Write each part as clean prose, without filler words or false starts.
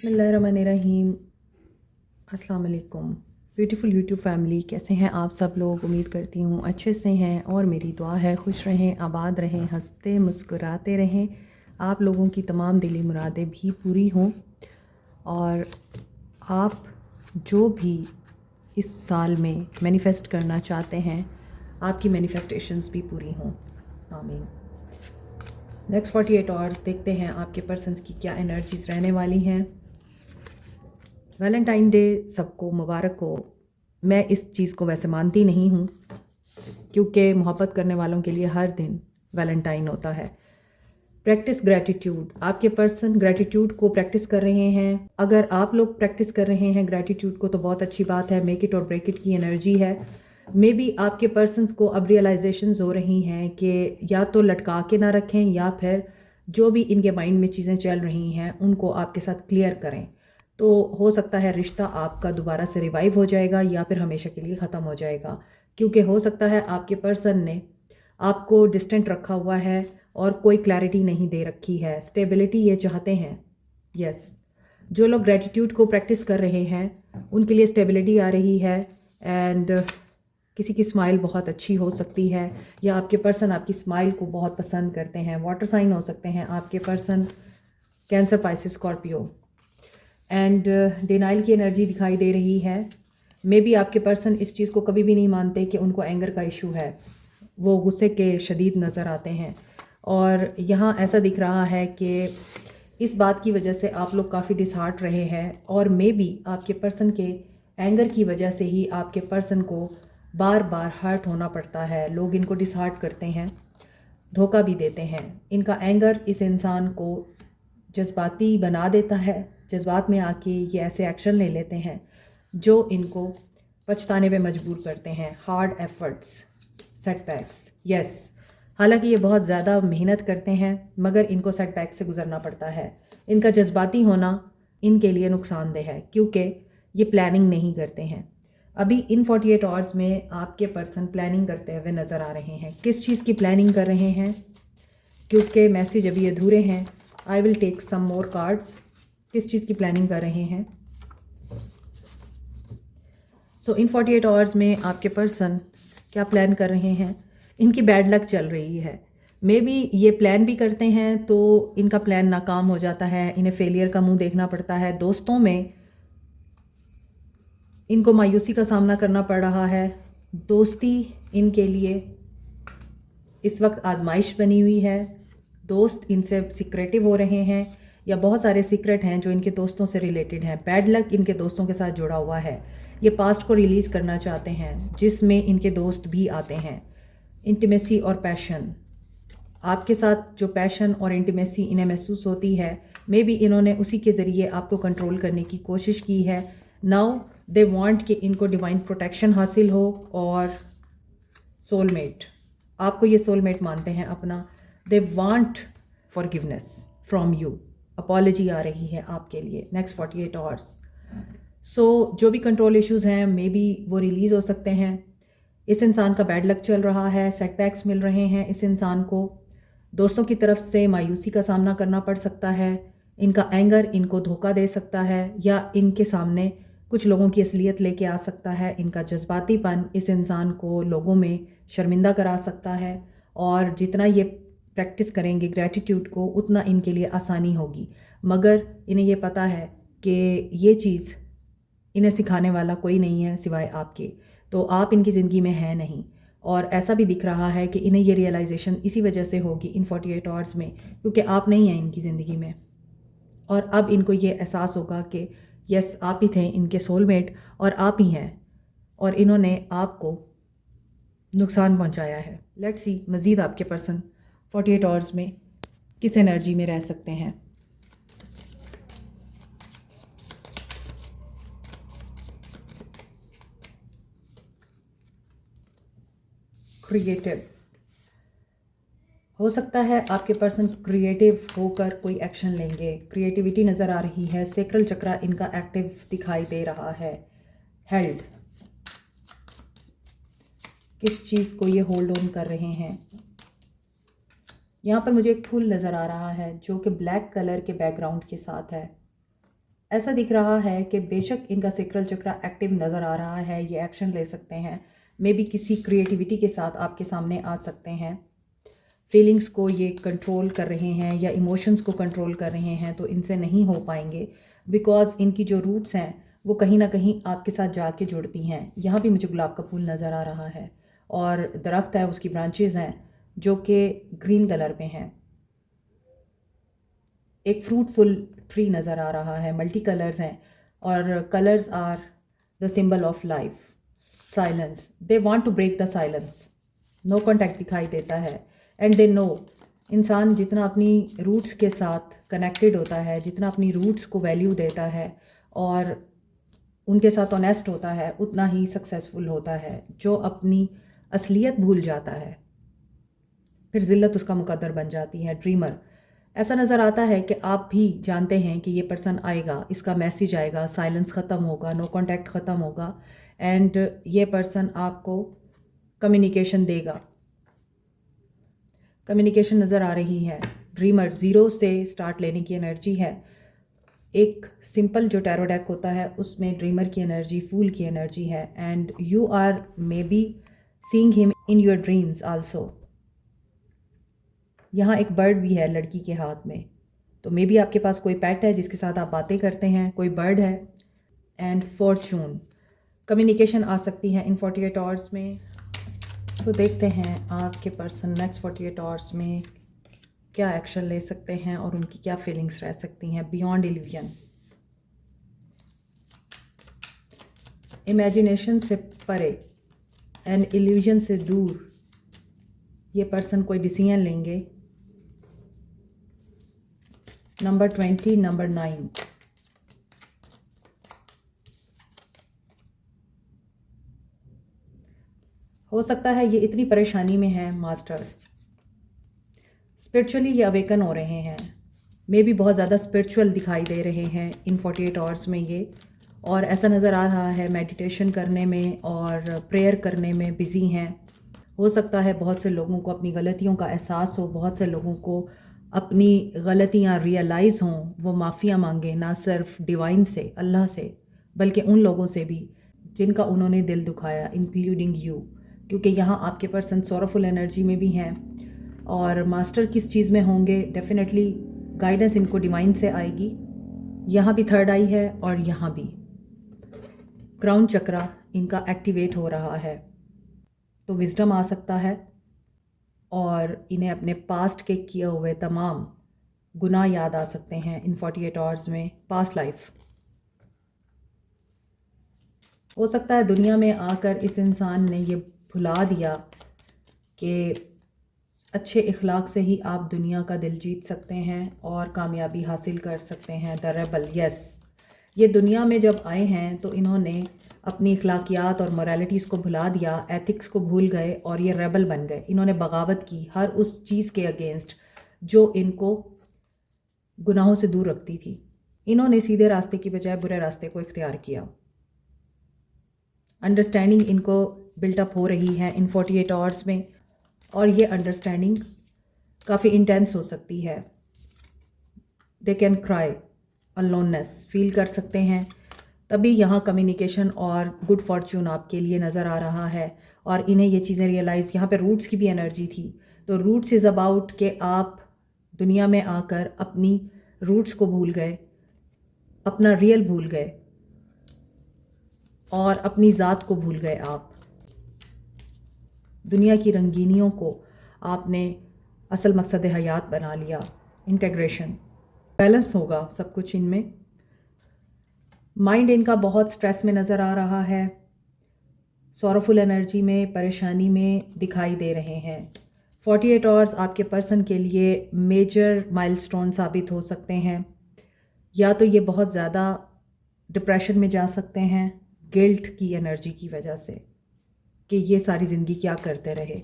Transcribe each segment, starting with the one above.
बिस्मिल्लाहिर्रहमानिर्रहीम। अस्सलाम वालेकुम ब्यूटीफुल यूट्यूब फैमिली, कैसे हैं आप सब लोग। उम्मीद करती हूँ अच्छे से हैं और मेरी दुआ है खुश रहें, आबाद रहें, हंसते मुस्कुराते रहें, आप लोगों की तमाम दिली मुरादें भी पूरी हों और आप जो भी इस साल में मैनिफेस्ट करना चाहते हैं आपकी मैनिफेस्टेशंस भी पूरी हों, आमीन। नेक्स्ट 48 आवर्स देखते हैं आपके पर्सन्स की क्या एनर्जीज़ रहने वाली हैं। वैलेंटाइन डे सबको मुबारक हो। मैं इस चीज़ को वैसे मानती नहीं हूँ क्योंकि मोहब्बत करने वालों के लिए हर दिन वैलेंटाइन होता है। प्रैक्टिस ग्रैटिट्यूड, आपके पर्सन ग्रैटिट्यूड को प्रैक्टिस कर रहे हैं। अगर आप लोग प्रैक्टिस कर रहे हैं ग्रैटिट्यूड को तो बहुत अच्छी बात है। मेक इट और ब्रेक इट की एनर्जी है। मे बी आपके पर्सन्स को अब रियलाइजेशंस हो रही हैं कि या तो लटका के ना रखें या फिर जो भी इनके माइंड में चीज़ें चल रही हैं उनको आपके साथ क्लियर करें। तो हो सकता है रिश्ता आपका दोबारा से रिवाइव हो जाएगा या फिर हमेशा के लिए ख़त्म हो जाएगा, क्योंकि हो सकता है आपके पर्सन ने आपको डिस्टेंट रखा हुआ है और कोई क्लैरिटी नहीं दे रखी है। स्टेबिलिटी ये चाहते हैं। यस, जो लोग ग्रेटिट्यूड को प्रैक्टिस कर रहे हैं उनके लिए स्टेबिलिटी आ रही है एंड किसी की स्माइल बहुत अच्छी हो सकती है या आपके पर्सन आपकी स्माइल को बहुत पसंद करते हैं। वाटर साइन हो सकते हैं आपके person, cancer, Pisces, Scorpio. And denial की एनर्जी दिखाई दे रही है। मे बी आपके पर्सन इस चीज़ को कभी भी नहीं मानते कि उनको एंगर का इशू है, वो गुस्से के शदीद नज़र आते हैं और यहाँ ऐसा दिख रहा है कि इस बात की वजह से आप लोग काफ़ी डिसहार्ट रहे हैं और मे बी आपके पर्सन के एंगर की वजह से ही आपके पर्सन को बार बार हर्ट होना पड़ता है। लोग इनको डिसहार्ट करते हैं, धोखा भी देते हैं। इनका एंगर इस इंसान को जज्बाती बना देता है। जज्बात में आके ये ऐसे एक्शन ले लेते हैं जो इनको पछताने पे मजबूर करते हैं। Hard efforts, setbacks. यस, हालांकि ये बहुत ज़्यादा मेहनत करते हैं मगर इनको सेटबैक से गुजरना पड़ता है। इनका जज्बाती होना इनके लिए नुकसानदेह है क्योंकि ये प्लानिंग नहीं करते हैं। अभी इन 48 आवर्स में आपके पर्सन प्लानिंग करते हुए नज़र आ रहे हैं। किस चीज़ की प्लानिंग कर रहे हैं, क्योंकि मैसेज अभी अधूरे हैं। I will take some more cards. किस चीज़ की प्लानिंग कर रहे हैं। सो इन 48 आवर्स में आपके पर्सन क्या प्लान कर रहे हैं। इनकी बैड लक चल रही है। मे बी ये प्लान भी करते हैं तो इनका प्लान नाकाम हो जाता है, इन्हें फेलियर का मुंह देखना पड़ता है। दोस्तों में इनको मायूसी का सामना करना पड़ रहा है। दोस्ती इनके लिए इस वक्त आजमाइश बनी हुई है। दोस्त इनसे सिक्रेटिव हो रहे हैं या बहुत सारे सीक्रेट हैं जो इनके दोस्तों से रिलेटेड हैं। बैड लक इनके दोस्तों के साथ जुड़ा हुआ है। ये पास्ट को रिलीज़ करना चाहते हैं जिसमें इनके दोस्त भी आते हैं। इंटीमेसी और पैशन, आपके साथ जो पैशन और इंटीमेसी इन्हें महसूस होती है, मे बी इन्होंने उसी के ज़रिए आपको कंट्रोल करने की कोशिश की है। नाउ दे वांट कि इनको डिवाइन प्रोटेक्शन हासिल हो और सोलमेट, आपको ये सोलमेट मानते हैं अपना। They want forgiveness from you. Apology आ रही है आपके लिए नेक्स्ट 48 आवर्स। सो जो भी कंट्रोल इश्यूज़ हैं मे बी वो रिलीज़ हो सकते हैं। इस इंसान का बैड लक चल रहा है, सेटबैक्स मिल रहे हैं इस इंसान को। दोस्तों की तरफ से मायूसी का सामना करना पड़ सकता है। इनका एंगर इनको धोखा दे सकता है या इनके सामने कुछ लोगों की असलियत लेके आ सकता है। इनका जज्बातीपन इस इंसान को लोगों में शर्मिंदा करा सकता है और जितना ये प्रैक्टिस करेंगे ग्रैटिट्यूड को उतना इनके लिए आसानी होगी। मगर इन्हें ये पता है कि ये चीज़ इन्हें सिखाने वाला कोई नहीं है सिवाय आपके, तो आप इनकी ज़िंदगी में हैं नहीं। और ऐसा भी दिख रहा है कि इन्हें ये रियलाइजेशन इसी वजह से होगी इन 48 आवर्स में, क्योंकि आप नहीं हैं इनकी ज़िंदगी में। और अब इनको ये एहसास होगा कि यस, आप ही थे इनके सोलमेट और आप ही हैं और इन्होंने आपको नुकसान पहुंचाया है। लेट्स सी मज़ीद आपके पर्सन 48 आवर्स में किस एनर्जी में रह सकते हैं। क्रिएटिव, हो सकता है आपके पर्सन क्रिएटिव होकर कोई एक्शन लेंगे। क्रिएटिविटी नज़र आ रही है। सेक्रल चक्रा इनका एक्टिव दिखाई दे रहा है। हेल्ड, किस चीज़ को ये होल्ड ऑन कर रहे हैं। यहाँ पर मुझे एक फूल नज़र आ रहा है जो कि ब्लैक कलर के बैकग्राउंड के साथ है। ऐसा दिख रहा है कि बेशक इनका सेक्रल चक्र एक्टिव नज़र आ रहा है, ये एक्शन ले सकते हैं, मे बी किसी क्रिएटिविटी के साथ आपके सामने आ सकते हैं, फीलिंग्स को ये कंट्रोल कर रहे हैं या इमोशंस को कंट्रोल कर रहे हैं, तो इनसे नहीं हो पाएंगे बिकॉज़ इनकी जो रूट्स हैं वो कहीं ना कहीं आपके साथ जाके जुड़ती हैं। यहाँ भी मुझे गुलाब का फूल नज़र आ रहा है और दरख्त है, उसकी ब्रांचेज़ हैं जो कि ग्रीन कलर में हैं। एक फ्रूटफुल ट्री नज़र आ रहा है, मल्टी कलर्स हैं और colours are the symbol of life. Silence, they want to break the silence. No contact दिखाई देता है एंड दे नो इंसान जितना अपनी रूट्स के साथ कनेक्टेड होता है, जितना अपनी रूट्स को वैल्यू देता है और उनके साथ ऑनेस्ट होता है, उतना ही सक्सेसफुल होता है। जो अपनी असलियत भूल जाता है फिर ज़िल्लत उसका मुकद्दर बन जाती है। ड्रीमर, ऐसा नज़र आता है कि आप भी जानते हैं कि ये पर्सन आएगा, इसका मैसेज आएगा, साइलेंस ख़त्म होगा, नो कांटेक्ट ख़त्म होगा एंड ये पर्सन आपको कम्युनिकेशन देगा। कम्युनिकेशन नज़र आ रही है। ड्रीमर, ज़ीरो से स्टार्ट लेने की एनर्जी है। एक सिंपल जो टैरो डेक होता है उसमें ड्रीमर की एनर्जी, फूल की एनर्जी है and you are maybe seeing him in your dreams also. यहाँ एक बर्ड भी है लड़की के हाथ में, तो मे बी आपके पास कोई पेट है जिसके साथ आप बातें करते हैं, कोई बर्ड है। एंड फॉर्चून, कम्युनिकेशन आ सकती है इन 48 आवर्स में। सो देखते हैं आपके पर्सन नेक्स्ट 48 आवर्स में क्या एक्शन ले सकते हैं और उनकी क्या फीलिंग्स रह सकती हैं। बियॉन्ड इल्यूजन, इमेजिनेशन से परे एंड इल्यूजन से दूर ये पर्सन कोई डिसीजन लेंगे। नंबर 20, नंबर 9, हो सकता है ये इतनी परेशानी में है मास्टर, स्पिरिचुअली ये अवेकन हो रहे हैं, मे भी बहुत ज़्यादा स्पिरिचुअल दिखाई दे रहे हैं इन 48 आवर्स में ये, और ऐसा नज़र आ रहा है मेडिटेशन करने में और प्रेयर करने में बिज़ी हैं। हो सकता है बहुत से लोगों को अपनी गलतियों का एहसास हो, बहुत से लोगों को अपनी गलतियाँ रियलाइज़ हों, वो माफ़िया मांगे ना सिर्फ डिवाइन से, अल्लाह से, बल्कि उन लोगों से भी जिनका उन्होंने दिल दुखाया, इंक्लूडिंग यू, क्योंकि यहाँ आपके पर्सन सोरफुल एनर्जी में भी हैं और मास्टर किस चीज़ में होंगे, डेफिनेटली गाइडेंस इनको डिवाइन से आएगी। यहाँ भी थर्ड आई है और यहाँ भी क्राउन चक्रा इनका एक्टिवेट हो रहा है, तो विजडम आ सकता है और इन्हें अपने पास्ट के किए हुए तमाम गुनाह याद आ सकते हैं इन 48 आवर्स में। पास्ट लाइफ, हो सकता है दुनिया में आकर इस इंसान ने ये भुला दिया कि अच्छे इखलाक से ही आप दुनिया का दिल जीत सकते हैं और कामयाबी हासिल कर सकते हैं। द रेबल, यस, ये दुनिया में जब आए हैं तो इन्होंने अपनी अखलाकियात और मोरालिटीज़ को भुला दिया, एथिक्स को भूल गए और ये रेबल बन गए। इन्होंने बगावत की हर उस चीज़ के अगेंस्ट जो इनको गुनाहों से दूर रखती थी। इन्होंने सीधे रास्ते की बजाय बुरे रास्ते को इख्तियार किया। अंडरस्टैंडिंग इनको बिल्टअप हो रही है इन 48 आवर्स में और ये अंडरस्टैंडिंग काफ़ी इंटेंस हो सकती है। They can cry, aloneness feel कर सकते हैं, तभी यहाँ कम्युनिकेशन और गुड फॉर्च्यून आपके लिए नज़र आ रहा है और इन्हें ये चीज़ें रियलाइज़। यहाँ पे रूट्स की भी एनर्जी थी, तो रूट्स इज़ अबाउट कि आप दुनिया में आकर अपनी रूट्स को भूल गए, अपना रियल भूल गए और अपनी ज़ात को भूल गए। आप दुनिया की रंगीनियों को आपने असल मकसद हयात बना लिया। इंटेग्रेशन, बैलेंस होगा सब कुछ इनमें। माइंड इनका बहुत स्ट्रेस में नज़र आ रहा है, सॉरोफुल एनर्जी में, परेशानी में दिखाई दे रहे हैं। 48 आवर्स आपके पर्सन के लिए मेजर माइलस्टोन साबित हो सकते हैं। या तो ये बहुत ज़्यादा डिप्रेशन में जा सकते हैं गिल्ट की एनर्जी की वजह से कि ये सारी ज़िंदगी क्या करते रहे।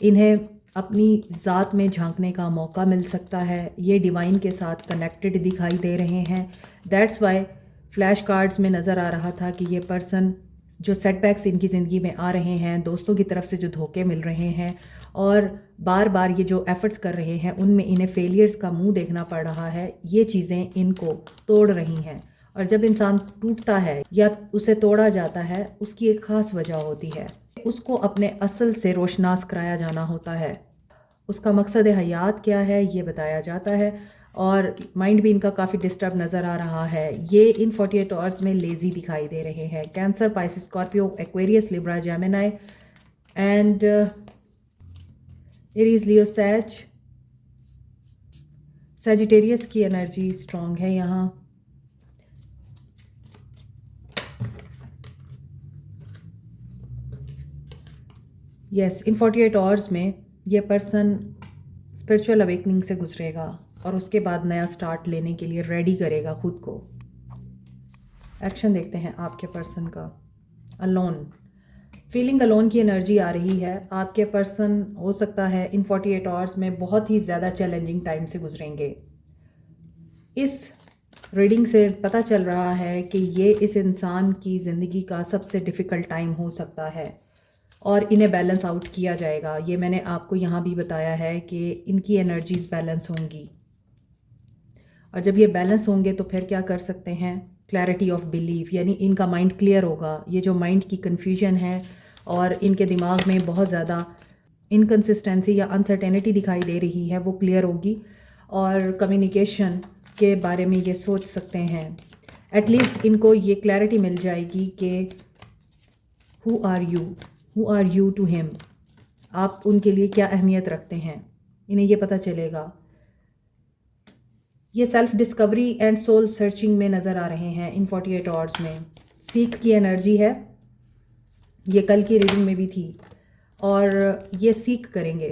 इन्हें अपनी ज़ात में झांकने का मौका मिल सकता है। ये डिवाइन के साथ कनेक्टेड दिखाई दे रहे हैं। दैट्स वाई फ्लैश कार्ड्स में नज़र आ रहा था कि ये पर्सन जो सेटबैक्स इनकी ज़िंदगी में आ रहे हैं, दोस्तों की तरफ से जो धोखे मिल रहे हैं और बार बार ये जो एफ़र्ट्स कर रहे हैं उनमें इन्हें फेलियर्स का मुंह देखना पड़ रहा है, ये चीज़ें इनको तोड़ रही हैं और जब इंसान टूटता है या उसे तोड़ा जाता है, उसकी एक ख़ास वजह होती है। उसको अपने असल से रोशनास कराया जाना होता है। उसका मकसद हयात क्या है ये बताया जाता है। और माइंड भी इनका काफ़ी डिस्टर्ब नज़र आ रहा है। ये इन 48 आवर्स में लेज़ी दिखाई दे रहे हैं। Cancer, Pisces, Scorpio, Aquarius, Libra, Gemini and Aries, Leo, Sagittarius की एनर्जी स्ट्रॉन्ग है यहाँ। यस, इन 48 आवर्स में ये पर्सन स्पिरिचुअल अवेकनिंग से गुजरेगा और उसके बाद नया स्टार्ट लेने के लिए रेडी करेगा खुद को। एक्शन देखते हैं आपके पर्सन का। अलोन, फीलिंग अलोन की एनर्जी आ रही है। आपके पर्सन हो सकता है इन 48 आवर्स में बहुत ही ज़्यादा चैलेंजिंग टाइम से गुजरेंगे। इस रीडिंग से पता चल रहा है कि ये इस इंसान की ज़िंदगी का सबसे डिफ़िकल्ट टाइम हो सकता है और इन्हें बैलेंस आउट किया जाएगा। ये मैंने आपको यहाँ भी बताया है कि इनकी एनर्जीज बैलेंस होंगी और जब ये बैलेंस होंगे तो फिर क्या कर सकते हैं, क्लैरिटी ऑफ बिलीफ, यानी इनका माइंड क्लियर होगा। ये जो माइंड की कन्फ्यूजन है और इनके दिमाग में बहुत ज़्यादा इनकन्सिस्टेंसी या अनसर्टेनिटी दिखाई दे रही है, वो क्लियर होगी और कम्युनिकेशन के बारे में ये सोच सकते हैं। एटलीस्ट इनको ये क्लैरिटी मिल जाएगी कि who are you to him, आप उनके लिए क्या अहमियत रखते हैं, इन्हें ये पता चलेगा। ये self discovery and soul searching में नज़र आ रहे हैं इन 48 आवर्स में। सीख की एनर्जी है, ये कल की रीडिंग में भी थी। और ये सीख करेंगे,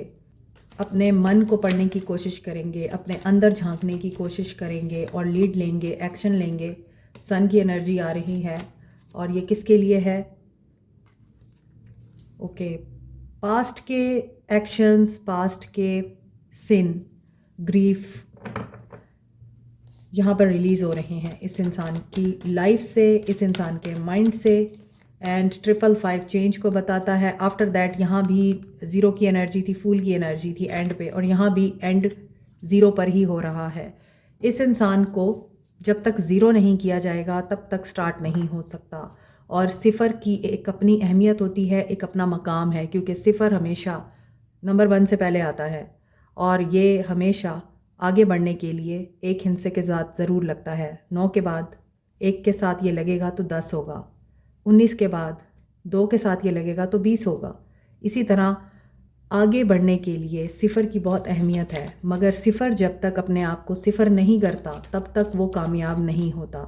अपने मन को पढ़ने की कोशिश करेंगे, अपने अंदर झांकने की कोशिश करेंगे और लीड लेंगे, एक्शन लेंगे। सन की एनर्जी आ रही है और ये किसके लिए है, ओके, पास्ट के एक्शंस, पास्ट के सिन, ग्रीफ यहाँ पर रिलीज़ हो रहे हैं इस इंसान की लाइफ से, इस इंसान के माइंड से। एंड 555 चेंज को बताता है। आफ्टर दैट यहाँ भी ज़ीरो की एनर्जी थी, फूल की एनर्जी थी एंड पे, और यहाँ भी एंड ज़ीरो पर ही हो रहा है। इस इंसान को जब तक ज़ीरो नहीं किया जाएगा तब तक स्टार्ट नहीं हो सकता। और सिफ़र की एक अपनी अहमियत होती है, एक अपना मकाम है, क्योंकि सिफ़र हमेशा नंबर 1 से पहले आता है और ये हमेशा आगे बढ़ने के लिए एक हिस्से के साथ ज़रूर लगता है। 9 के बाद 1 के साथ ये लगेगा तो 10 होगा, 19 के बाद 2 के साथ ये लगेगा तो 20 होगा। इसी तरह आगे बढ़ने के लिए सिफ़र की बहुत अहमियत है, मगर सिफ़र जब तक अपने आप को सिफ़र नहीं करता तब तक वो कामयाब नहीं होता।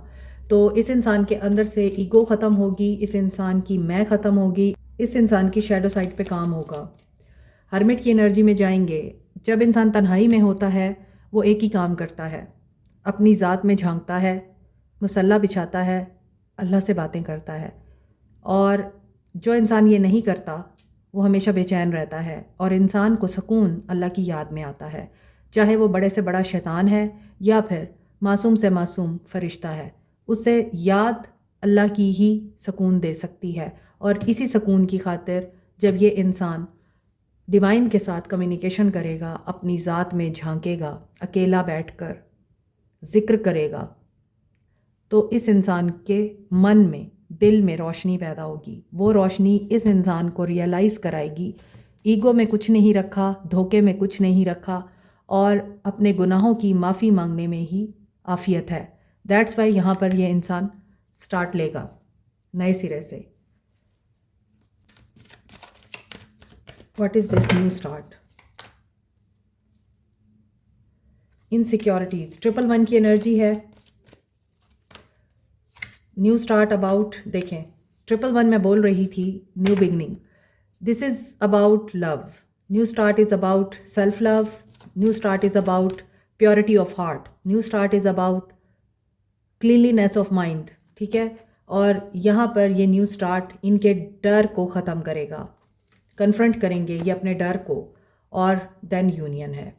तो इस इंसान के अंदर से ईगो ख़त्म होगी, इस इंसान की मैं ख़त्म होगी, इस इंसान की शैडो साइड पे काम होगा। हर्मिट की एनर्जी में जाएंगे। जब इंसान तन्हाई में होता है वो एक ही काम करता है, अपनी ज़ात में झांकता है, मुसल्ला बिछाता है, अल्लाह से बातें करता है। और जो इंसान ये नहीं करता वो हमेशा बेचैन रहता है और इंसान को सुकून अल्लाह की याद में आता है, चाहे वो बड़े से बड़ा शैतान है या फिर मासूम से मासूम फरिश्ता है। उसे याद अल्लाह की ही सुकून दे सकती है। और इसी सुकून की खातिर जब ये इंसान डिवाइन के साथ कम्युनिकेशन करेगा, अपनी ज़ात में झांकेगा, अकेला बैठकर ज़िक्र करेगा, तो इस इंसान के मन में, दिल में रोशनी पैदा होगी। वो रोशनी इस इंसान को रियलाइज़ कराएगी ईगो में कुछ नहीं रखा, धोखे में कुछ नहीं रखा और अपने गुनाहों की माफ़ी मांगने में ही आफ़ियत है। दैट्स वाई यहाँ पर ये इंसान स्टार्ट लेगा नए सिरे से। What is this new start? Insecurities, 111 की एनर्जी है। न्यू स्टार्ट अबाउट, देखें 111 में बोल रही थी new beginning. This is about love. New start is about self love. New start is about purity of heart. New start is about cleanliness of mind, ठीक है। और यहाँ पर ये न्यू स्टार्ट इनके डर को ख़त्म करेगा, कन्फ्रंट करेंगे ये अपने डर को, और देन यूनियन है।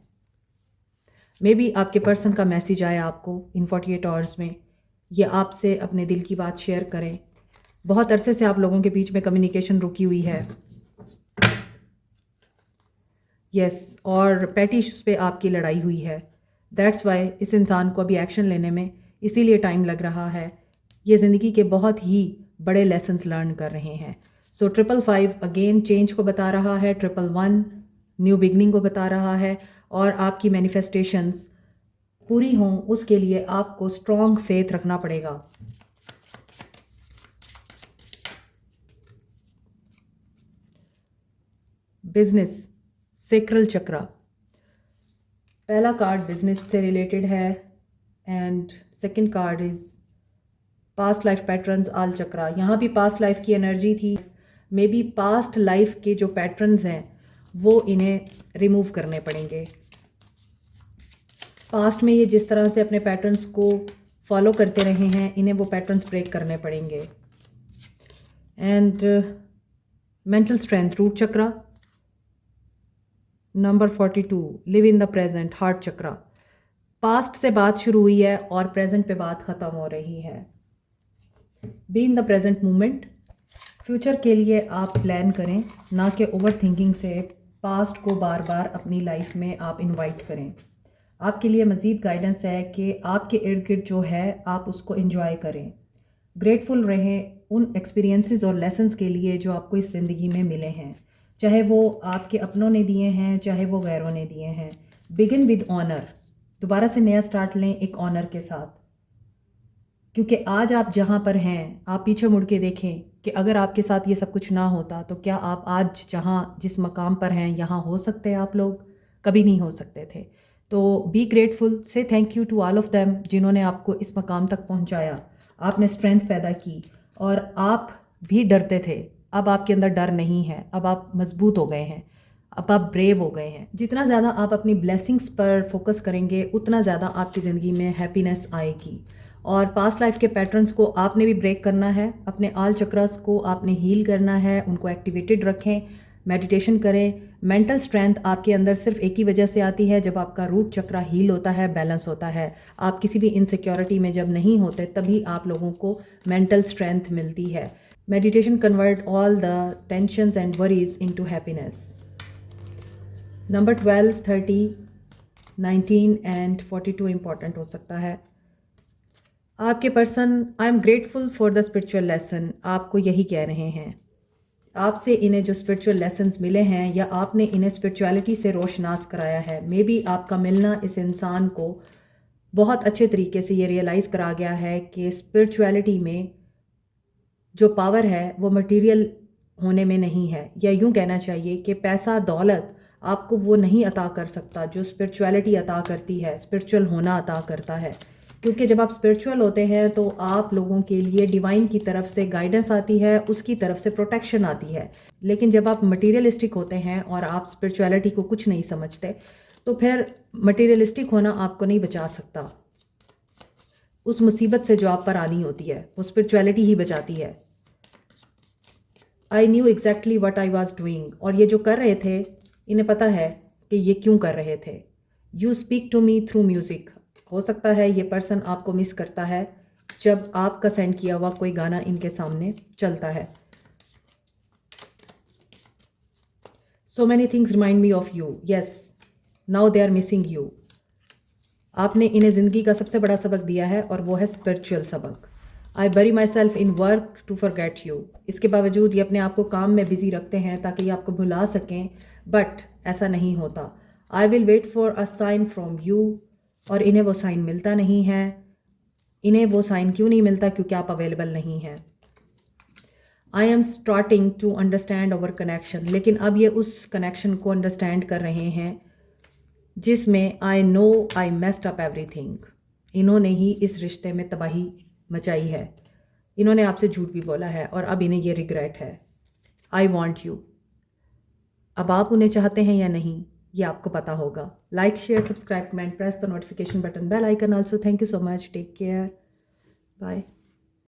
मे बी आपके पर्सन का मैसेज आया आपको इन 48 आवर्स में, ये आपसे अपने दिल की बात शेयर करें। बहुत अरसे से आप लोगों के बीच में कम्युनिकेशन रुकी हुई है, यस, और पेटी इश्यूज पे आपकी लड़ाई हुई है। दैट्स वाई इस इंसान को अभी एक्शन लेने में इसीलिए टाइम लग रहा है ये ज़िंदगी के बहुत ही बड़े लेसन्स लर्न कर रहे हैं। सो 555 अगेन चेंज को बता रहा है, 111 न्यू बिगनिंग को बता रहा है, और आपकी मैनिफेस्टेशंस पूरी हों उसके लिए आपको स्ट्रॉन्ग फेथ रखना पड़ेगा। बिजनेस सेक्रल चक्रा, पहला कार्ड बिजनेस से रिलेटेड है and second card is past life patterns all chakra. यहाँ भी पास्ट लाइफ की एनर्जी थी, मे बी पास्ट लाइफ के जो पैटर्न्स हैं वो इन्हें रिमूव करने पड़ेंगे। पास्ट में ये जिस तरह से अपने पैटर्न्स को फॉलो करते रहे हैं, इन्हें वो पैटर्न्स ब्रेक करने पड़ेंगे। And mental strength root chakra, number 42 live in the present heart chakra. Past से बात शुरू हुई है और प्रेजेंट पे बात ख़त्म हो रही है। Be in the present moment, future के लिए आप प्लान करें, ना कि ओवर थिंकिंग से पास्ट को बार बार अपनी लाइफ में आप इनवाइट करें। आपके लिए मज़ीद गाइडेंस है कि आपके इर्द गिर्द जो है आप उसको एंजॉय करें, ग्रेटफुल रहें उन एक्सपीरियंसेस और लेसन्स के लिए जो आपको इस ज़िंदगी में मिले हैं, चाहे वो आपके अपनों ने दिए हैं चाहे वो गैरों ने दिए हैं। बिगिन विद ऑनर, दोबारा से नया स्टार्ट लें एक ऑनर के साथ, क्योंकि आज आप जहाँ पर हैं आप पीछे मुड़ के देखें कि अगर आपके साथ ये सब कुछ ना होता तो क्या आप आज जहाँ जिस मकाम पर हैं यहाँ हो सकते हैं? आप लोग कभी नहीं हो सकते थे। तो बी ग्रेटफुल, से thank you to all of them जिन्होंने आपको इस मकाम तक पहुँचाया। आपने स्ट्रेंथ पैदा की और आप भी डरते थे, अब आपके अंदर डर नहीं है, अब आप मजबूत हो गए हैं, अब आप ब्रेव हो गए हैं। जितना ज़्यादा आप अपनी ब्लेसिंग्स पर फोकस करेंगे उतना ज़्यादा आपकी ज़िंदगी में हैप्पीनेस आएगी। और पास्ट लाइफ के पैटर्न्स को आपने भी ब्रेक करना है, अपने आल चक्रास को आपने हील करना है, उनको एक्टिवेटेड रखें, मेडिटेशन करें। मेंटल स्ट्रेंथ आपके अंदर सिर्फ एक ही वजह से आती है, जब आपका रूट चक्रा हील होता है, बैलेंस होता है। आप किसी भी इनसिक्योरिटी में जब नहीं होते तभी आप लोगों को मेंटल स्ट्रेंथ मिलती है। Meditation convert all the tensions and worries into happiness. Number 12, 30, 19 and 42 important हो सकता है। आपके person I am grateful for the spiritual lesson, आपको यही कह रहे हैं। आपसे इन्हें जो स्पिरिचुअल लेसन्स मिले हैं या आपने इन्हें स्पिरिचुअलिटी से रोशनास कराया है, मे बी आपका मिलना इस इंसान को बहुत अच्छे तरीके से ये रियलाइज़ करा गया है कि स्पिरिचुअलिटी में जो पावर है वो मटेरियल होने में नहीं है, या यूँ कहना चाहिए कि पैसा दौलत आपको वो नहीं अता कर सकता जो स्पिरिचुअलिटी अता करती है, स्पिरिचुअल होना अता करता है। क्योंकि जब आप स्पिरिचुअल होते हैं तो आप लोगों के लिए डिवाइन की तरफ से गाइडेंस आती है, उसकी तरफ से प्रोटेक्शन आती है। लेकिन जब आप मटीरियलिस्टिक होते हैं और आप स्पिरिचुअलिटी को कुछ नहीं समझते तो फिर मटीरियलिस्टिक होना आपको नहीं बचा सकता। उस मुसीबत से जो आप पर आनी होती है वो स्पिरिचुअलिटी ही बचाती है। I knew exactly what I was doing, और ये जो कर रहे थे इन्हें पता है कि ये क्यों कर रहे थे। You speak to me through music, हो सकता है ये पर्सन आपको मिस करता है जब आपका सेंड किया हुआ कोई गाना इनके सामने चलता है। So many things remind me of you, yes now they are missing you. आपने इन्हें ज़िंदगी का सबसे बड़ा सबक दिया है और वो है स्पिरिचुअल सबक। I bury myself in work to forget you, इसके बावजूद ये अपने आप को काम में बिजी रखते हैं ताकि ये आपको भुला सकें, बट ऐसा नहीं होता। I will wait for a sign from you, और इन्हें वो साइन मिलता नहीं है। इन्हें वो साइन क्यों नहीं मिलता? क्योंकि आप अवेलेबल नहीं हैं। I am starting to understand our connection, लेकिन अब ये उस कनेक्शन को अंडरस्टैंड कर रहे हैं जिसमें I know I messed up everything. इन्होंने ही इस रिश्ते में तबाही मचाई है, इन्होंने आपसे झूठ भी बोला है और अब इन्हें ये रिग्रेट है। आई वॉन्ट यू, अब आप उन्हें चाहते हैं या नहीं ये आपको पता होगा। Like share subscribe comment press the notification button bell icon also. Thank you so much, take care, bye.